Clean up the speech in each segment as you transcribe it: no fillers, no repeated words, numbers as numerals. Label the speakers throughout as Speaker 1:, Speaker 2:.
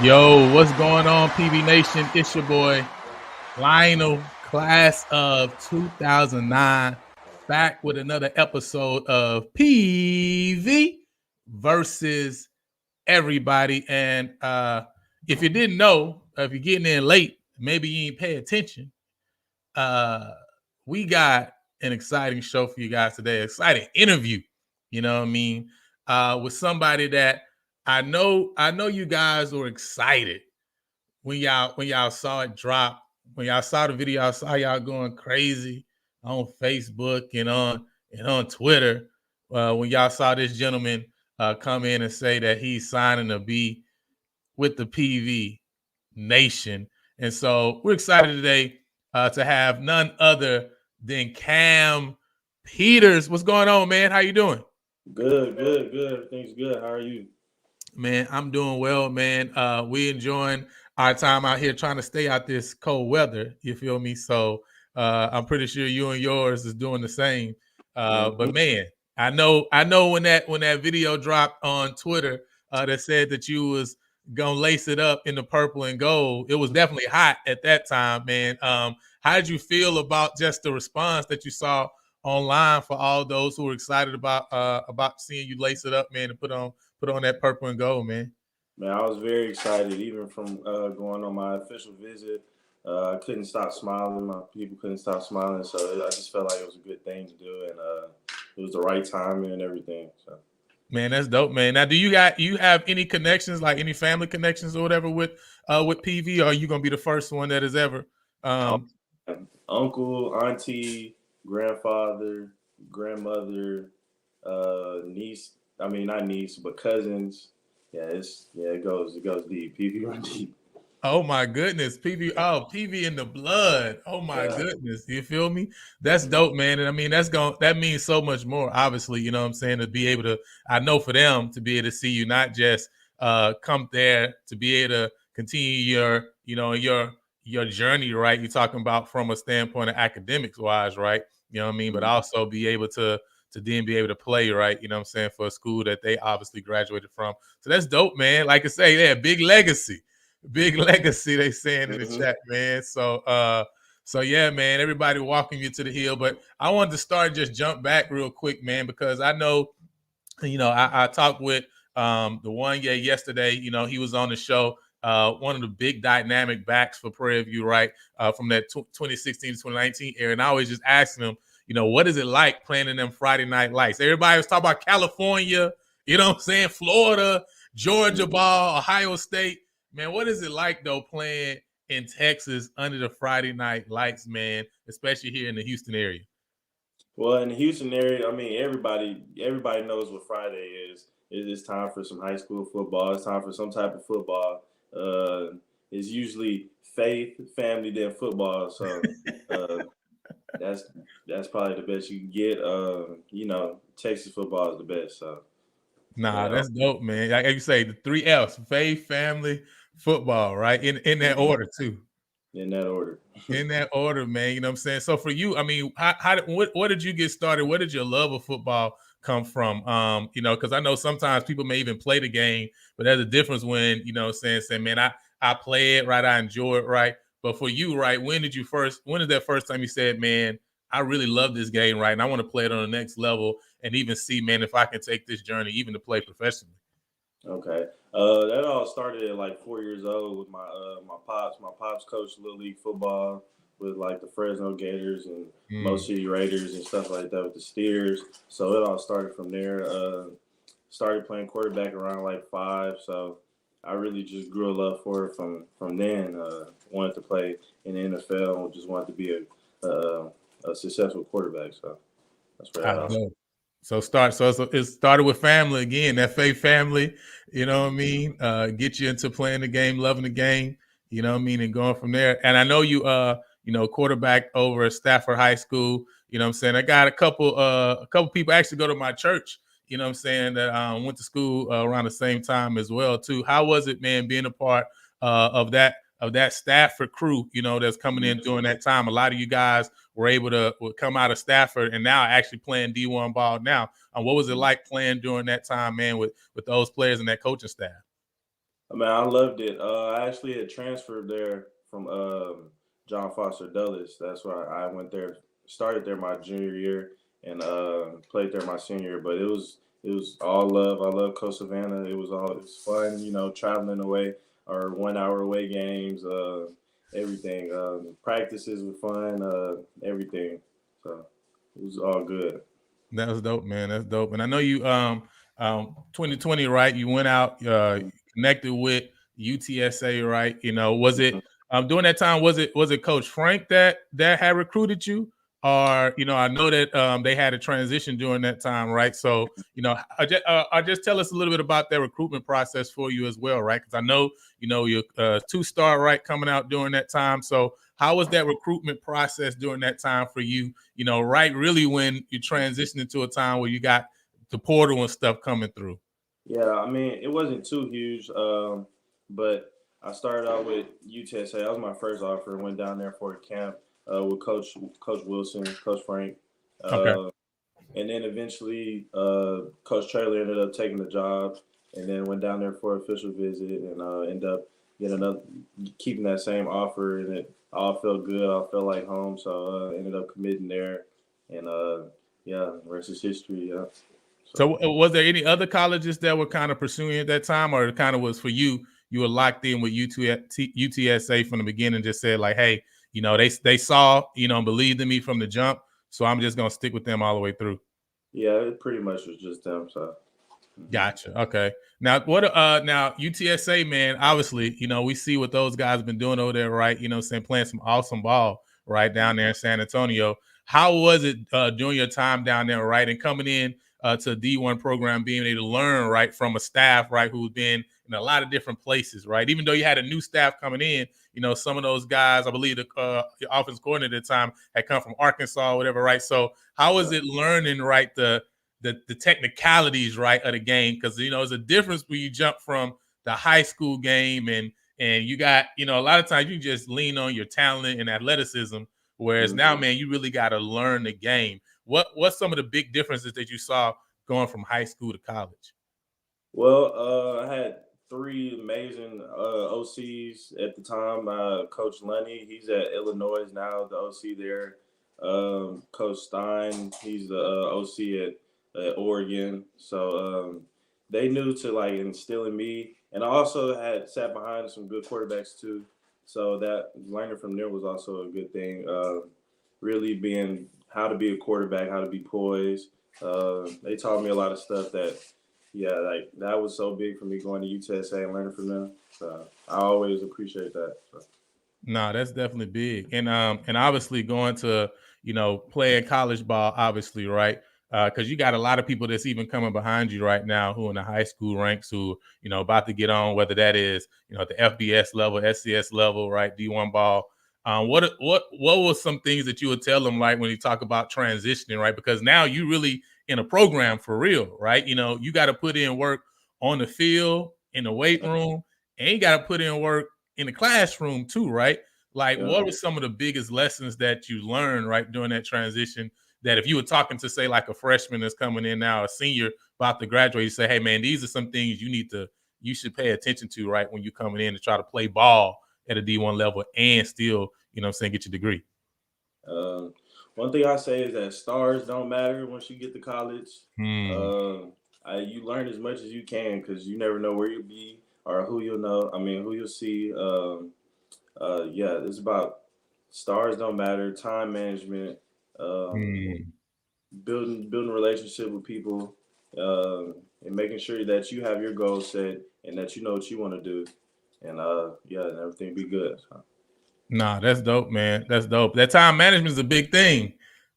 Speaker 1: Yo, what's going on, PV Nation? It's your boy, Lionel, class of 2009, back with another episode of PV versus everybody. And if you didn't know, if you're getting in late, maybe you ain't pay attention. We got an exciting show for you guys today, exciting interview, you know what I mean, with somebody that I know you guys were excited when y'all saw it drop. When y'all saw the video, I saw y'all going crazy on Facebook and on Twitter when y'all saw this gentleman come in and say that he's signing to be with the PV Nation. And so we're excited today to have none other than Cam Peters. What's going on, man? How you doing?
Speaker 2: Good. Everything's good. How are you?
Speaker 1: Man, I'm doing well, man. We enjoying our time out here trying to stay out this cold weather. You feel me? So I'm pretty sure you and yours is doing the same. But man, I know when that video dropped on Twitter that said that you was gonna lace it up in the purple and gold. It was definitely hot at that time, man. How did you feel about just the response that you saw online for all those who were excited about seeing you lace it up, man, and put on that purple and gold, man?
Speaker 2: Man, I was very excited, even from going on my official visit. I couldn't stop smiling. My people couldn't stop smiling, so I just felt like it was a good thing to do, and it was the right timing and everything. So.
Speaker 1: Man, that's dope, man. Now, do you have any connections, like any family connections or whatever with PV? Or are you gonna be the first one that has ever?
Speaker 2: Uncle, auntie, grandfather, grandmother, niece. I mean, not niece, but cousins. Yeah, it goes deep. PV run deep.
Speaker 1: Oh my goodness, PV in the blood. Oh my goodness, you feel me? That's dope, man. And I mean, that means so much more. Obviously, you know what I'm saying, to be able to. I know for them to be able to see you, not just come there, to be able to continue your journey, right? You're talking about from a standpoint of academics wise, right? You know what I mean, but also be able to then be able to play, right? You know what I'm saying, for a school that they obviously graduated from. So that's dope, man. Like I say, yeah, big legacy, they saying in the chat, man. So yeah, man, everybody walking you to the hill. But I wanted to just jump back real quick, man, because I know, I talked with the one yesterday. You know, he was on the show. One of the big dynamic backs for Prairie View, right, from that 2016 to 2019 era. And I always just asking him, what is it like playing in them Friday night lights? Everybody was talking about California, you know what I'm saying, Florida, Georgia ball, Ohio State. Man, what is it like, though, playing in Texas under the Friday night lights, man, especially here in the Houston area?
Speaker 2: Well, in the Houston area, I mean, everybody knows what Friday is. It's time for some high school football. It's time for some type of football. It's usually faith, family, then football. So that's probably the best you can get. Texas football is the best. So
Speaker 1: that's dope, man. Like you say, the 3 F's: faith, family, football, right? In that order too.
Speaker 2: In that order.
Speaker 1: In that order, man. You know what I'm saying? So for you, I mean, what did you get started? Where did your love of football come from? Because I know sometimes people may even play the game, but there's a difference when, saying, man, I play it, right? I enjoy it, right? But for you, right, when is that first time you said, man, I really love this game, right? And I want to play it on the next level and even see, man, if I can take this journey even to play professionally?
Speaker 2: Okay. That all started at like 4 years old with my pops. My pops coached Little League football with like the Fresno Gators and Mo City Raiders and stuff like that with the Steers. So it all started from there. Started playing quarterback around like 5. So I really just grew a love for it from then. Wanted to play in the NFL and just wanted to be a successful quarterback. So that's where
Speaker 1: I
Speaker 2: that all started.
Speaker 1: know. So it started with family again, that faith family, you know what I mean? Get you into playing the game, loving the game, you know what I mean, and going from there. And I know you quarterback over at Stafford High School, you know what I'm saying? I got a couple people actually go to my church, you know what I'm saying, that went to school around the same time as well too. How was it, man, being a part of that Stafford crew, that's coming in during that time? A lot of you guys were able to come out of Stafford and now actually playing D1 ball now. What was it like playing during that time, man, with those players and that coaching staff?
Speaker 2: I mean, I loved it. I actually had transferred there from John Foster Dulles. That's why I went there, started there my junior year, and played there my senior year. But it was all love. I love Coach Savannah. It was fun, traveling away or 1 hour away games, everything. Practices were fun, everything. So it was all good.
Speaker 1: That was dope, man. That's dope. And I know you 2020, right? You went out, connected with UTSA, right? Was it during that time, was it Coach Frank that had recruited you? Or, I know that they had a transition during that time, right? So, I just tell us a little bit about that recruitment process for you as well, right? Because I know, you're two-star, right, coming out during that time. So how was that recruitment process during that time for you? Right, really when you transition into a time where you got the portal and stuff coming through.
Speaker 2: Yeah, I mean, it wasn't too huge, but I started out with UTSA. That was my first offer. Went down there for a camp with Coach Wilson, Coach Frank,
Speaker 1: Okay.
Speaker 2: uh, and then eventually Coach Traylor ended up taking the job, and then went down there for an official visit, and ended up getting another, keeping that same offer, and it all felt good. I felt like home, so ended up committing there, and yeah, the rest is history. Yeah. So.
Speaker 1: So was there any other colleges that were kind of pursuing at that time, or it kind of was for you? You were locked in with UTSA from the beginning. Just said like, hey, they saw, believed in me from the jump, so I'm just gonna stick with them all the way through.
Speaker 2: Yeah, it pretty much was just them. So, mhm.
Speaker 1: Gotcha. Okay. Now UTSA, man, obviously, we see what those guys have been doing over there, right? Saying playing some awesome ball right down there in San Antonio. How was it during your time down there, right? And coming in to a D1 program, being able to learn right from a staff, right, who's been in a lot of different places, right? Even though you had a new staff coming in, some of those guys, I believe the offense coordinator at the time had come from Arkansas or whatever, right? So how was
Speaker 2: Yeah.
Speaker 1: it learning, right, the technicalities, right, of the game? Because there's a difference when you jump from the high school game and you got a lot of times you just lean on your talent and athleticism, whereas now,
Speaker 2: Mhm.
Speaker 1: man, you really got to learn the game. What's some of the big differences that you saw going from high school to college?
Speaker 2: Well, I had three amazing OCs at the time. Coach Lunny, he's at Illinois now, the OC there. Coach Stein, he's the OC at Oregon. So they knew to like instill in me, and I also had sat behind some good quarterbacks too. So that learning from them was also a good thing. Really being how to be a quarterback, how to be poised. They taught me a lot of stuff that, yeah, like that was so big for me going to UTSA and learning from them. So I always appreciate that. So.
Speaker 1: No, that's definitely big. And obviously going to, playing college ball, obviously, right? Because you got a lot of people that's even coming behind you right now who in the high school ranks who, about to get on, whether that is, at the FBS level, SCS level, right? D1 ball. What was some things that you would tell them, like when you talk about transitioning, right? Because now you really in a program for real, right? You got to put in work on the field, in the weight room, and you got to put in work in the classroom too, right? Like,
Speaker 2: Yeah.
Speaker 1: what were some of the biggest lessons that you learned, right, during that transition? That if you were talking to, say, like a freshman that's coming in now, a senior about to graduate, you say, hey, man, these are some things you should pay attention to, right, when you're coming in to try to play ball at a D1 level and still, get your degree.
Speaker 2: Uh, One thing I say is that stars don't matter once you get to college.
Speaker 1: Hmm.
Speaker 2: Uh, you learn as much as you can because you never know where you'll be or who you'll know. I mean, who you'll see. Yeah, it's about stars don't matter, time management, um,
Speaker 1: Hmm.
Speaker 2: building a relationship with people, and making sure that you have your goals set and that you know what you want to do, and yeah, and everything be good. So.
Speaker 1: Nah, that's dope, man. That's dope. That time management is a big thing.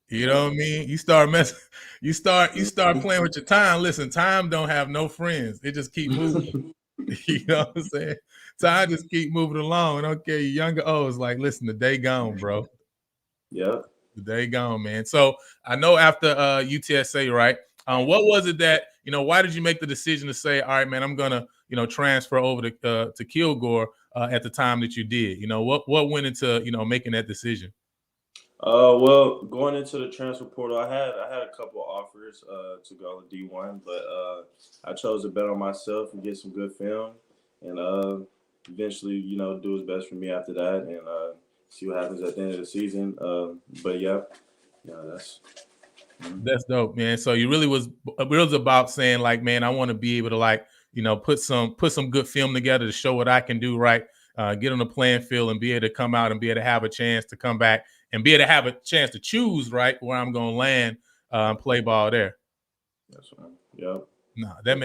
Speaker 1: You know what I mean? You start messing, you start playing with your time. Listen, time don't have no friends. It just keep moving. You know what I'm saying? Time just keep moving along. I don't care, you younger olds, like, listen, the day gone, bro.
Speaker 2: Yeah.
Speaker 1: The day gone, man. So I know after UTSA, right? What was it that, why did you make the decision to say, all right, man, I'm gonna, transfer over to Kilgore at the time that you did? What went into, making that decision?
Speaker 2: Well, going into the transfer portal, I had a couple offers to go to D1, but I chose to bet on myself and get some good film, and eventually, do what's best for me after that, and see what happens at the end of the season. But yeah, that's.
Speaker 1: That's dope, man. So you really was about saying, like, man, I want to be able to, like, put some good film together to show what I can do, right? Get on the playing field and be able to come out and be able to have a chance to come back and be able to have a chance to choose, right, where I'm going to land and play ball there.
Speaker 2: That's right. Yep.
Speaker 1: No, that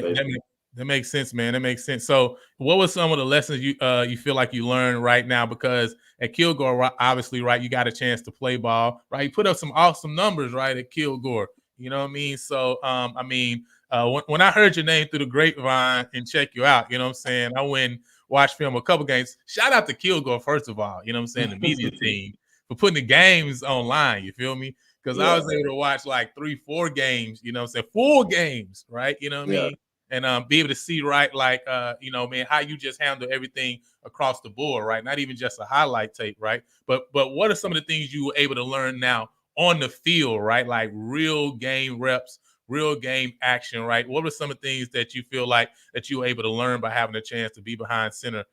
Speaker 1: makes sense, man. That makes sense. So, what were some of the lessons you feel like you learned right now? Because at Kilgore, obviously, right, you got a chance to play ball, right? You put up some awesome numbers, right, at Kilgore. You know what I mean? So, when I heard your name through the grapevine and check you out, you know what I'm saying? I went and watched film a couple games. Shout out to Kilgore, first of all. You know what I'm saying? The media team for putting the games online. You feel me? Because I was able to watch like 3-4 games, you know what I'm saying? 4 games, right? You know what I mean? And be able to see, right, like, man, how you just handle everything across the board, right? Not even just a highlight tape, right? But what are some of the things you were able to learn now on the field, right? Like real game reps, real game action, right? What were some of the things that you feel like that you were able to learn by having a chance to be behind center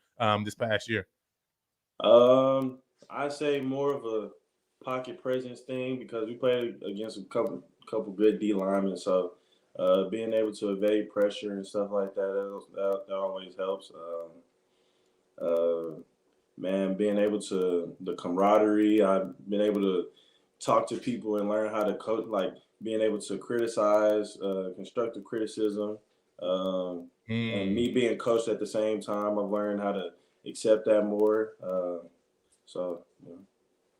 Speaker 1: this past year?
Speaker 2: I say more of a pocket presence thing because we played against a couple good D linemen, so being able to evade pressure and stuff like that always helps. Uh, Man, being able to the camaraderie, I've been able to talk to people and learn how to coach, like being able to criticize, constructive criticism, and me being coached at the same time, I've learned how to accept that more. So, yeah.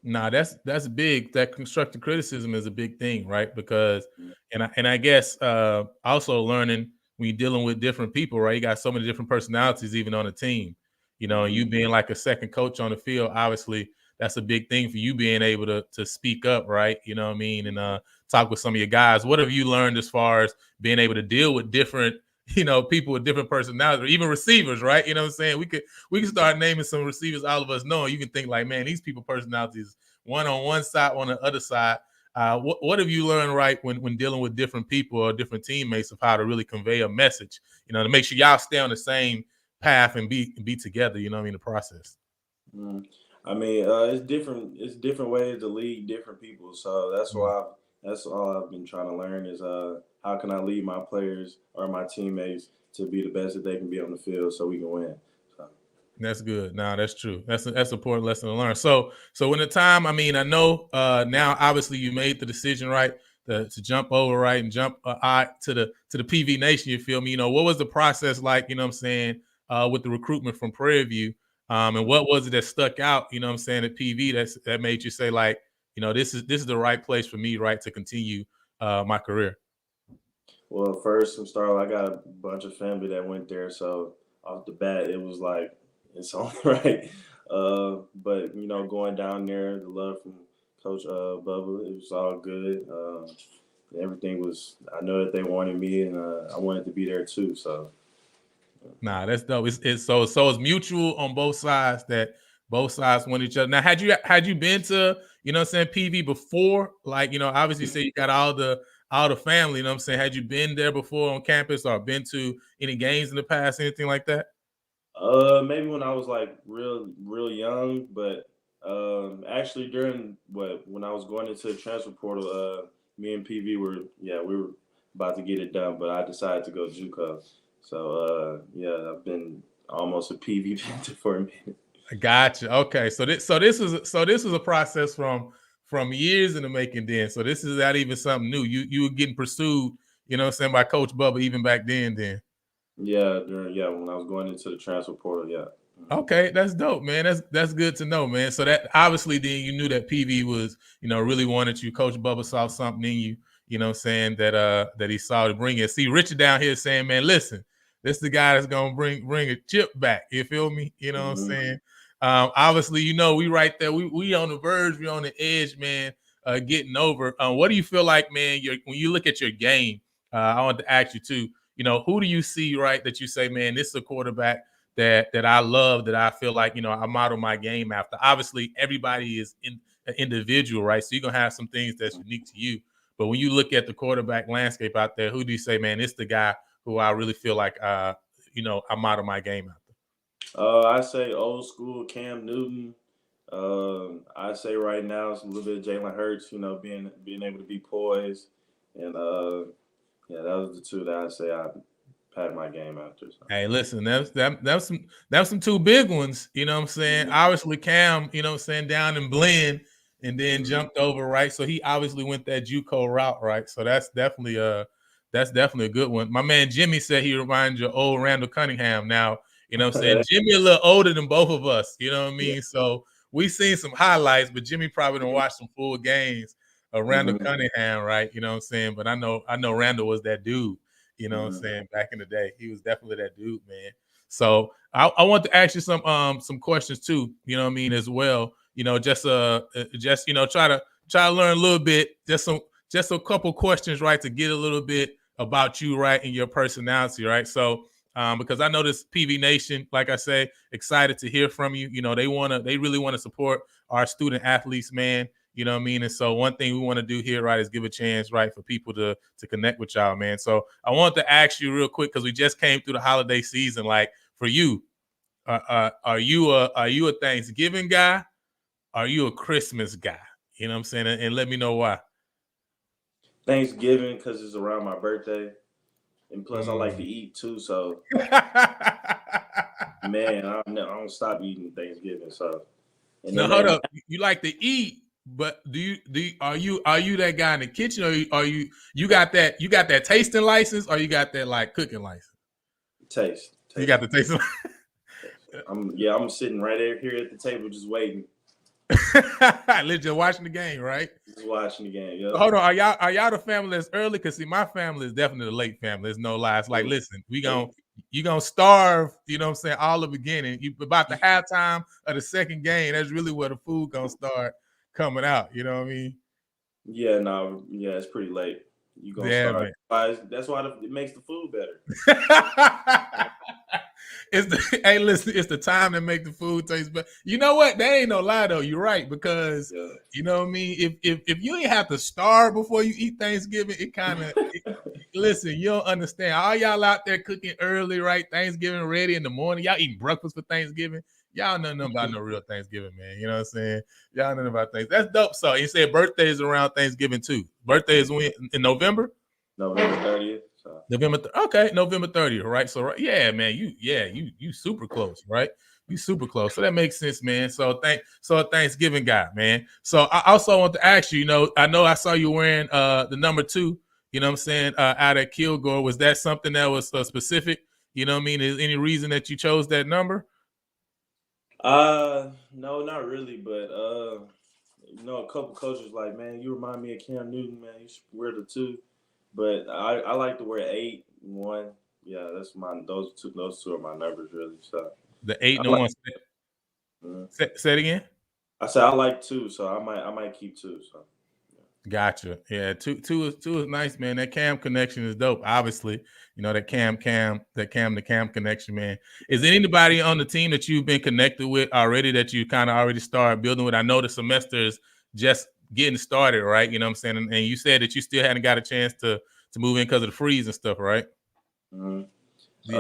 Speaker 1: Nah, that's big. That constructive criticism is a big thing, right? Because and I guess also learning when you're dealing with different people, right? You got so many different personalities even on a team. And you being like a second coach on the field, obviously that's a big thing for you being able to speak up, right? You know what I mean? And talk with some of your guys. What have you learned as far as being able to deal with different, people with different personalities, or even receivers, right? You know what I'm saying? We can start naming some receivers all of us know, and you can think like, man, these people personalities, one on one side, on the other side. What have you learned, right, when dealing with different people or different teammates, of how to really convey a message, to make sure y'all stay on the same path and be together, you know what I mean, the process.
Speaker 2: I mean, it's different. It's different ways to lead different people. So that's all I've been trying to learn is how can I lead my players or my teammates to be the best that they can be on the field so we can win. So.
Speaker 1: That's good. No, that's true. That's an important lesson to learn. So when the time, I mean, I know now obviously you made the decision, right, to jump over, right, and jump to the PV Nation. You feel me? What was the process like? You know what I'm saying, with the recruitment from Prairie View, and what was it that stuck out? You know what I'm saying, at PV that made you say, like, this is the right place for me, right, to continue my career.
Speaker 2: Well, first, I'm starting. I got a bunch of family that went there, so off the bat, it was like it's on right. But going down there, the love from Coach Bubba, it was all good. Everything was. I know that they wanted me, and I wanted to be there too. So.
Speaker 1: Nah, that's dope. It's mutual on both sides, that both sides want each other. Now, had you been to, what I'm saying, PV before? Like, obviously you say you got all the family, you know what I'm saying? Had you been there before on campus, or been to any games in the past, anything like that?
Speaker 2: Maybe when I was like real young, but actually during when I was going into the transfer portal, me and PV we were about to get it done, but I decided to go JUCO. So yeah, I've been almost a PV Panther for a minute.
Speaker 1: I got you. Okay, so this was a process from years in the making. Then, so this is not even something new. You were getting pursued, you know what I'm saying, by Coach Bubba even back then.
Speaker 2: Yeah, when I was going into the transfer portal, yeah.
Speaker 1: Okay, that's dope, man. That's good to know, man. So that obviously then you knew that PV was, really wanted you. Coach Bubba saw something in you, what I'm saying, that he saw to bring it. See, Richard down here saying, man, listen, this is the guy that's gonna bring a chip back. You feel me? You know what I'm saying? Obviously, we right there. We on the verge, we on the edge, man, getting over. What do you feel like, man, when you look at your game? I want to ask you too, who do you see, right, that you say, man, this is a quarterback that I love, that I feel like, I model my game after. Obviously, everybody is an individual, right? So you're gonna have some things that's unique to you. But when you look at the quarterback landscape out there, who do you say, man, it's the guy who I really feel like I model my game after?
Speaker 2: I say old school Cam Newton. I say right now it's a little bit of Jalen Hurts. Being able to be poised, and yeah, that was the two that I say I pat my game after. So.
Speaker 1: Hey, listen, that's some two big ones. You know what I'm saying?
Speaker 2: Mm-hmm.
Speaker 1: Obviously, Cam, you know what I'm saying, down in Blend, and then
Speaker 2: Mm-hmm.
Speaker 1: jumped over, right? So he obviously went that JUCO route, right? So that's definitely a good one. My man Jimmy said he reminds you of old Randall Cunningham. Now, you know what I'm saying? Jimmy a little older than both of us, you know what I mean? Yeah. So we seen some highlights, but Jimmy probably didn't watch some full games of Randall Cunningham, right? You know what I'm saying? But I know Randall was that dude. You know what I'm saying? Back in the day, he was definitely that dude, man. So I want to ask you some questions too. You know what I mean, as well. Just try to learn a little bit. Just a couple questions, right, to get a little bit about you, right, and your personality, right. So because I know this PV Nation, like I say, excited to hear from you. They really want to support our student athletes, man. You know what I mean? And so one thing we want to do here, right, is give a chance, right, for people to connect with y'all, man. So I want to ask you real quick, because we just came through the holiday season. Like, for you, are you a Thanksgiving guy? Are you a Christmas guy? You know what I'm saying? And let me know why.
Speaker 2: Thanksgiving, because it's around my birthday, and plus I like to eat too. So, man, I don't stop eating Thanksgiving. So, and
Speaker 1: now
Speaker 2: then
Speaker 1: hold up, you like to eat, but are you that guy in the kitchen, or are you got that tasting license, or you got that like cooking license?
Speaker 2: Taste.
Speaker 1: You got the tasting.
Speaker 2: I'm sitting right here at the table just waiting.
Speaker 1: Just watching the game, right?
Speaker 2: Just watching the game. Yeah.
Speaker 1: Hold on, are y'all the family that's early? Because see, my family is definitely the late family. There's no lie. It's like, listen, you gonna starve. You know what I'm saying? All the beginning. You about the halftime of the second game. That's really where the food gonna start coming out. You know what I mean?
Speaker 2: Yeah, no, yeah, it's pretty late. You gonna start. Man. That's why it makes the food better.
Speaker 1: Hey, listen, it's the time that make the food taste better. You know what? That ain't no lie though. You're right, because you know what I mean. If you ain't have to starve before you eat Thanksgiving, it kind of listen. You don't understand. All y'all out there cooking early, right? Thanksgiving ready in the morning. Y'all eating breakfast for Thanksgiving. Y'all know nothing about no real Thanksgiving, man. You know what I'm saying? Y'all know nothing about things. That's dope. So you said birthday is around Thanksgiving too. Birthday is when, in November?
Speaker 2: November 30th. So.
Speaker 1: Okay, November 30th, right? So yeah, man, you super close, right? You super close. So that makes sense, man. So a Thanksgiving guy, man. So I also want to ask you, I know I saw you wearing the number 2, you know what I'm saying, out at Kilgore. Was that something that was specific? You know what I mean? Is any reason that you chose that number?
Speaker 2: No, not really, but a couple coaches like, man, you remind me of Cam Newton, man. You should wear the 2. But I like to wear 8 and 1. Yeah, that's those two are my numbers really. So
Speaker 1: the 8 and 1. Say it again.
Speaker 2: I said I like 2, so I might keep 2. So
Speaker 1: Gotcha. Yeah, two is nice, man. That Cam connection is dope. Obviously, that Cam to Cam connection, man. Is there anybody on the team that you've been connected with already that you kind of already started building with? I know the semester is just getting started, right? You know what I'm saying? And you said that you still hadn't got a chance to move in because of the freeze and stuff, right?
Speaker 2: Mm-hmm.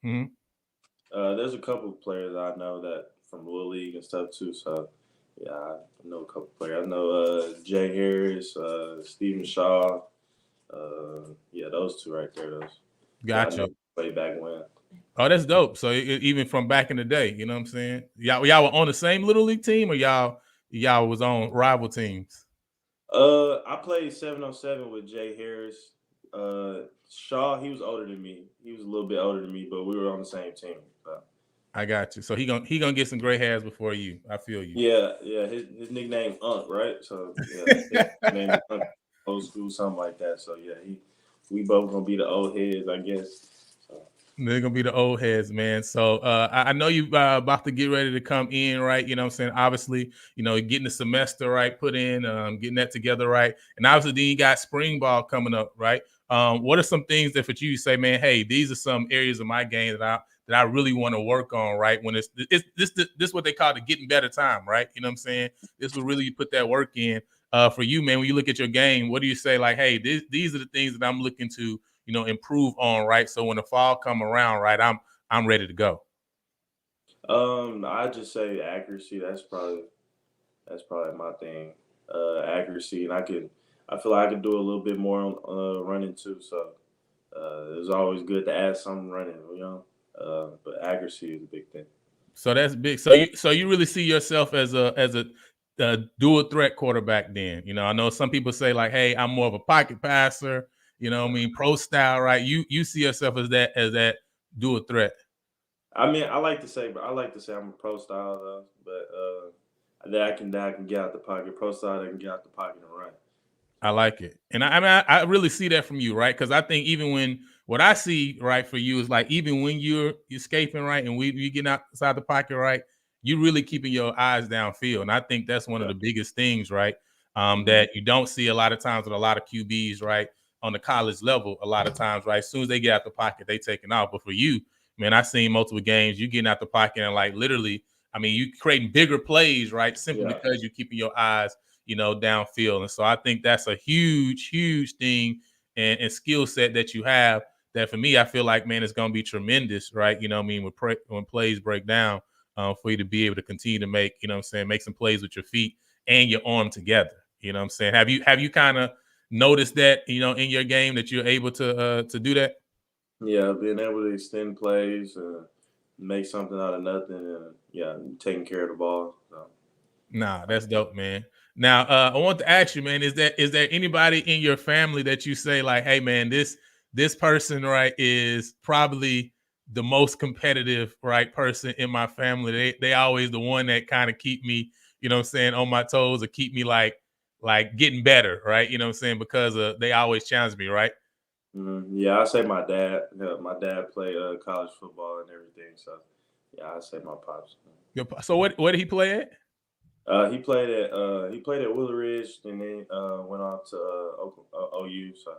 Speaker 1: Mm-hmm.
Speaker 2: There's a couple of players I know that from Little League and stuff too. So yeah, I know a couple of players. I know Jay Harris, Stephen Shaw. Yeah, those two right there. Those.
Speaker 1: Gotcha.
Speaker 2: Way back when.
Speaker 1: Oh, that's dope. So even from back in the day, you know what I'm saying? Y'all were on the same Little League team, or y'all was on rival teams?
Speaker 2: I played 7-on-7 with Jay Harris. Shaw, he was older than me. He was a little bit older than me, but we were on the same team. So.
Speaker 1: I got you. So he gonna get some gray hairs before you. I feel you.
Speaker 2: Yeah, yeah. His nickname Unc, right? So yeah, his name is Unc, old school, something like that. So yeah, we both gonna be the old heads, I guess. So.
Speaker 1: They're gonna be the old heads, man. So I know you about to get ready to come in, right? You know what I'm saying? Obviously, you know, getting the semester right put in, getting that together right. And obviously then you got spring ball coming up, right? What are some things that for you say, man, hey, these are some areas of my game that I really want to work on, right? When it's this what they call the getting better time, right? You know what I'm saying? This will really put that work in. For you, man, when you look at your game, what do you say? Like, hey, these are the things that I'm looking to, you know, improve on, right? So when the fall come around, right, I'm ready to go.
Speaker 2: I just say accuracy. That's probably my thing. Accuracy, and I feel like I can do a little bit more on running too. So it's always good to add some running, you know. But accuracy is a big thing.
Speaker 1: So that's big. So you really see yourself as a dual threat quarterback then. You know, I know some people say like, hey, I'm more of a pocket passer, you know what I mean, pro style, right? You see yourself as that dual threat.
Speaker 2: I mean, I like to say I'm a pro style though, but that I can get out the pocket. Pro style that can get out the pocket and run.
Speaker 1: I like it, and I mean, I really see that from you, right? Because I think even when what I see right for you is like even when you're escaping, right, and you getting outside the pocket, right, you really keeping your eyes downfield, and I think that's one of
Speaker 2: Yeah.
Speaker 1: the biggest things, right,
Speaker 2: Hmm.
Speaker 1: that you don't see a lot of times with a lot of QBs, right, on the college level. A lot of times, right, as soon as they get out the pocket, they taking off. But for you, man, I've seen multiple games you getting out the pocket and like literally, I mean, you creating bigger plays, right, simply
Speaker 2: Yeah.
Speaker 1: because you're keeping your eyes, you know, downfield. And so I think that's a huge, huge thing and skill set that you have that for me, I feel like, man, it's going to be tremendous, right? You know what I mean? When plays break down for you to be able to continue to make, you know what I'm saying, make some plays with your feet and your arm together. You know what I'm saying? Have you kind of noticed that, you know, in your game that you're able to do that?
Speaker 2: Yeah, being able to extend plays, make something out of nothing, and yeah, taking care of the ball. So,
Speaker 1: Nah, that's dope, man. Now, I want to ask you, man, is there anybody in your family that you say like, hey, man, this person, right, is probably the most competitive, right, person in my family. They always the one that kind of keep me, you know what I'm saying, on my toes or keep me like getting better, right? You know what I'm saying? Because they always challenge me, right?
Speaker 2: yeah, I say my dad. Yeah, my dad played college football and everything. So, yeah, I say my pops.
Speaker 1: So what did he play at?
Speaker 2: He played at Willow Ridge and then went off to OU. So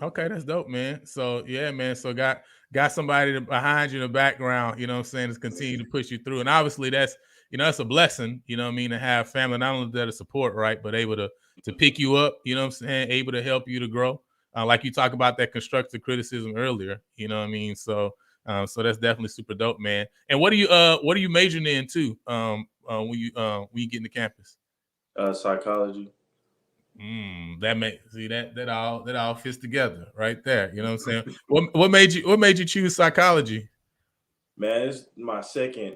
Speaker 1: Okay, that's dope, man. So yeah, man. So got somebody behind you in the background, you know what I'm saying, to continue to push you through. And obviously that's, you know, that's a blessing, you know what I mean, to have family, not only that to support, right, but able to pick you up, you know what I'm saying, able to help you to grow. Like you talk about that constructive criticism earlier, you know what I mean? So that's definitely super dope, man. And what are you majoring in too? When you get into campus?
Speaker 2: psychology.
Speaker 1: That makes see that all fits together right there. You know what I'm saying? What made you choose psychology?
Speaker 2: Man, it's my second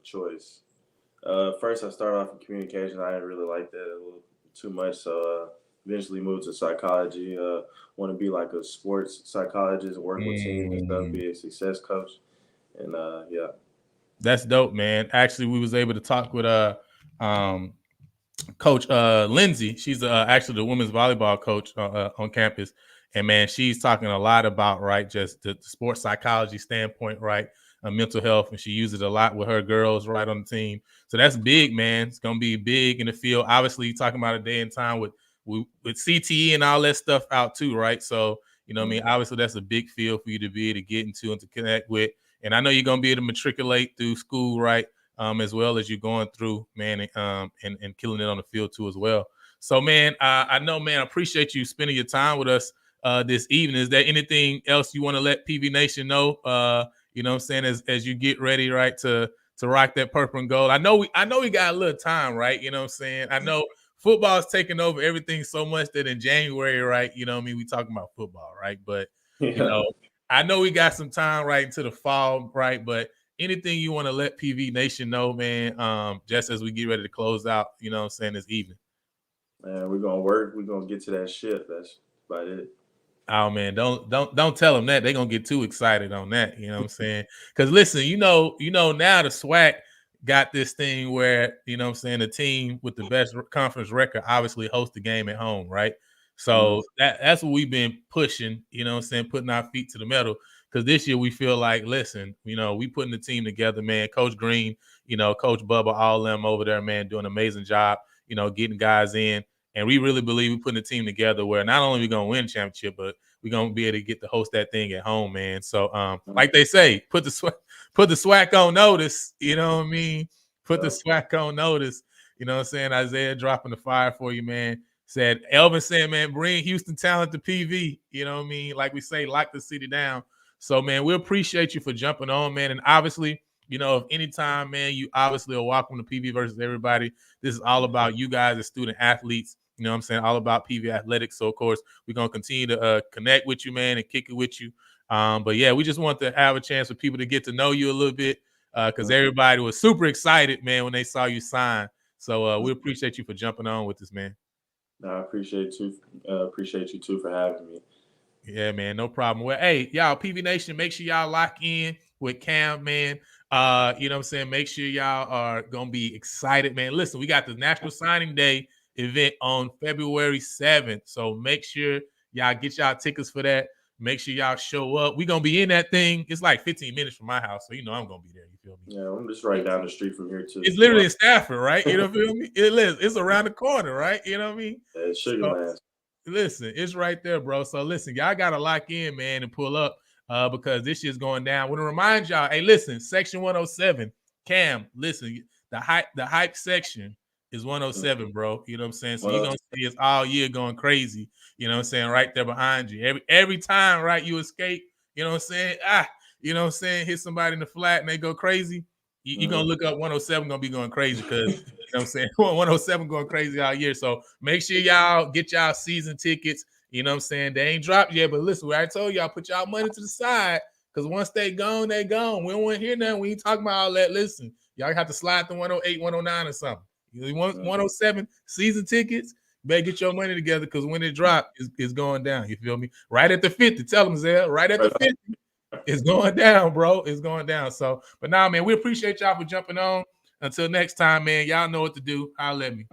Speaker 2: choice. First, I started off in communication. I didn't really like that a little too much, so eventually moved to psychology. Want to be like a sports psychologist, work with teams and stuff,
Speaker 1: Mm,
Speaker 2: be a success coach, and yeah.
Speaker 1: that's dope, man. Actually, we was able to talk with um Coach Lindsay. She's actually the women's volleyball coach on campus, and man, she's talking a lot about right, just the sports psychology standpoint, right, mental health, and she uses it a lot with her girls right on the team. So that's big, man. It's gonna be big in the field. Obviously, you're talking about a day and time with CTE and all that stuff out too, right? So you know, what I mean,
Speaker 2: Mhm.
Speaker 1: obviously, that's a big field for you to be able to get into and to connect with. And I know you're gonna be able to matriculate through school, right? As well as you're going through, man, and killing it on the field too as well. So, man, I know, man, I appreciate you spending your time with us this evening. Is there anything else you want to let PV Nation know? You know what I'm saying, as you get ready, right, to rock that purple and gold. I know we got a little time, right? You know what I'm saying? I know football's taking over everything so much that in January, right? You know what I mean? We talking about football, right? But you
Speaker 2: Yeah.
Speaker 1: know, I know we got some time right into the fall, right? But anything you want to let PV Nation know, man, just as we get ready to close out, you know what I'm saying, this evening.
Speaker 2: Man, we're gonna work. We're gonna get to that ship. That's about it.
Speaker 1: Oh man, don't tell them that. They're gonna get too excited on that. You know what I'm saying? Because listen, now the SWAC got this thing where, you know what I'm saying, the team with the best conference record obviously hosts the game at home, right? So that's what we've been pushing, you know what I'm saying, putting our feet to the metal. Because this year we feel like, listen, we putting the team together, man. Coach Green, Coach Bubba, all them over there, man, doing an amazing job, getting guys in. And we really believe we're putting a team together where not only we gonna win a championship, but we're gonna be able to get to host that thing at home, man. So like they say, put the SWAC on notice, you know what I mean? Put the SWAC on notice. You know what I'm saying? Isaiah dropping the fire for you, man. Said Elvin saying, man, bring Houston talent to PV. You know what I mean? Like we say, lock the city down. So, man, we appreciate you for jumping on, man. And obviously, if anytime, man, you obviously are welcome to PV versus everybody. This is all about you guys as student athletes. You know what I'm saying? All about PV athletics. So, of course, we're going to continue to connect with you, man, and kick it with you. But, yeah, we just want to have a chance for people to get to know you a little bit because everybody was super excited, man, when they saw you sign. So, we appreciate you for jumping on with us, man.
Speaker 2: No, I appreciate you too for having me.
Speaker 1: Yeah, man, no problem. Well, hey, y'all, PV Nation, make sure y'all lock in with Cam, man. You know what I'm saying? Make sure y'all are going to be excited, man. Listen, we got the National Signing Day event on February 7th. So make sure y'all get y'all tickets for that. Make sure y'all show up. We're going to be in that thing. It's like 15 minutes from my house. So, I'm going to be there. You feel me?
Speaker 2: Yeah, I'm just right down the street from here, too.
Speaker 1: It's literally in Stafford, right? You know what I mean? It's around the corner, right? You know what I mean?
Speaker 2: Yeah, Sugarland.
Speaker 1: Listen, it's right there, bro. So listen, y'all gotta lock in, man, and pull up because this shit's going down. I want to remind y'all, hey, listen, section 107, Cam, listen, the hype section is 107, bro. You know what I'm saying? So you're gonna see us all year going crazy, you know what I'm saying, right there behind you. Every time, right, you escape, you know what I'm saying? You know what I'm saying, hit somebody in the flat and they go crazy. You're gonna look up 107, gonna be going crazy because you know what I'm saying? 107 going crazy all year. So make sure y'all get y'all season tickets. You know what I'm saying? They ain't dropped yet, but listen, I told y'all, put y'all money to the side because once they gone, they gone. We don't want to hear nothing. We ain't talking about all that. Listen, y'all have to slide to 108, 109 or something. You want 107 season tickets? Better get your money together because when it drop, it's going down. You feel me? Right at the 50. Tell them, Zell. Right at the 50. It's going down, bro. It's going down. So, but now, man, we appreciate y'all for jumping on. Until next time, man, y'all know what to do. Holla at me.